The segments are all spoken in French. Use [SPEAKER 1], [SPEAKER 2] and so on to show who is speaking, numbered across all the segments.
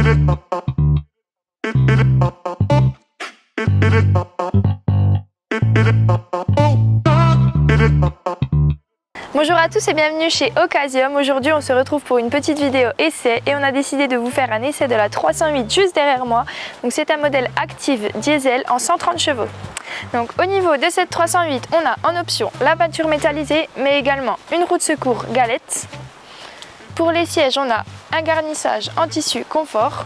[SPEAKER 1] Bonjour à tous et bienvenue chez Occasium. Aujourd'hui on se retrouve pour une petite vidéo essai et on a décidé de vous faire un essai de la 308 juste derrière moi. Donc c'est un modèle Active diesel en 130 chevaux. Donc au niveau de cette 308 on a en option la peinture métallisée mais également une roue de secours galette. Pour les sièges on a un garnissage en tissu confort.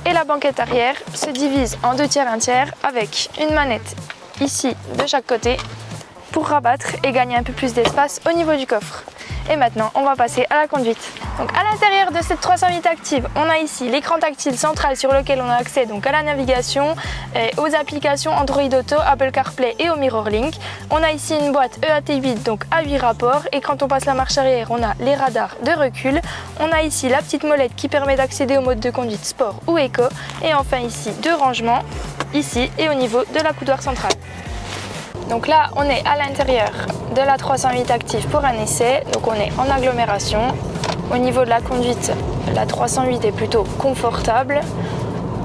[SPEAKER 1] Et la banquette arrière se divise en 2 tiers 1 tiers avec une manette ici de chaque côté pour rabattre et gagner un peu plus d'espace au niveau du coffre. Et maintenant on va passer à la conduite. Donc à l'intérieur de cette 308 Active, on a ici l'écran tactile central sur lequel on a accès donc à la navigation, et aux applications Android Auto, Apple CarPlay et au MirrorLink. On a ici une boîte EAT8 donc à 8 rapports et quand on passe la marche arrière, on a les radars de recul. On a ici la petite molette qui permet d'accéder au mode de conduite sport ou éco et enfin ici 2 rangements ici et au niveau de la coudoir centrale. Donc là, on est à l'intérieur de la 308 Active pour un essai, donc on est en agglomération. Au niveau de la conduite, la 308 est plutôt confortable.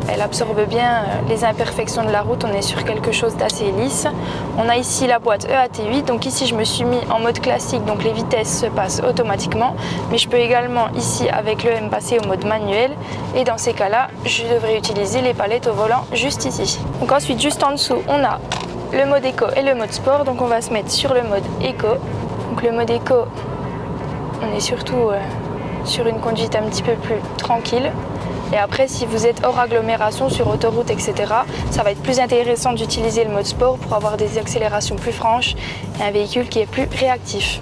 [SPEAKER 1] Elle absorbe bien les imperfections de la route, on est sur quelque chose d'assez lisse. On a ici la boîte EAT8, donc ici je me suis mis en mode classique, donc les vitesses se passent automatiquement. Mais je peux également ici avec le M passer au mode manuel et dans ces cas-là, je devrais utiliser les palettes au volant juste ici. Donc ensuite, juste en dessous, on a le mode éco et le mode sport, donc on va se mettre sur le mode éco. Donc le mode éco, on est surtout sur une conduite un petit peu plus tranquille. Et après, si vous êtes hors agglomération, sur autoroute, etc., ça va être plus intéressant d'utiliser le mode sport pour avoir des accélérations plus franches et un véhicule qui est plus réactif.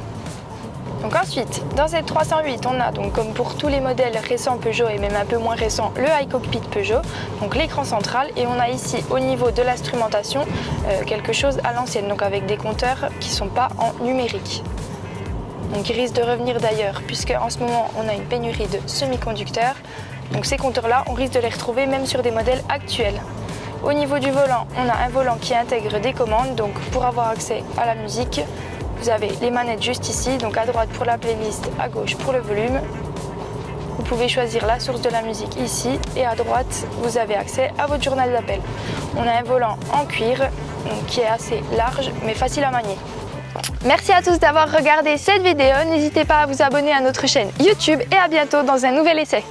[SPEAKER 1] Donc ensuite, dans cette 308, on a donc comme pour tous les modèles récents Peugeot et même un peu moins récents, le iCockpit Peugeot, donc l'écran central, et on a ici au niveau de l'instrumentation quelque chose à l'ancienne, donc avec des compteurs qui ne sont pas en numérique. Donc ils risquent de revenir d'ailleurs, puisque en ce moment on a une pénurie de semi-conducteurs, donc ces compteurs-là, on risque de les retrouver même sur des modèles actuels. Au niveau du volant, on a un volant qui intègre des commandes, donc pour avoir accès à la musique, vous avez les manettes juste ici, donc à droite pour la playlist, à gauche pour le volume. Vous pouvez choisir la source de la musique ici et à droite, vous avez accès à votre journal d'appel. On a un volant en cuir donc, qui est assez large mais facile à manier. Merci à tous d'avoir regardé cette vidéo. N'hésitez pas à vous abonner à notre chaîne YouTube et à bientôt dans un nouvel essai.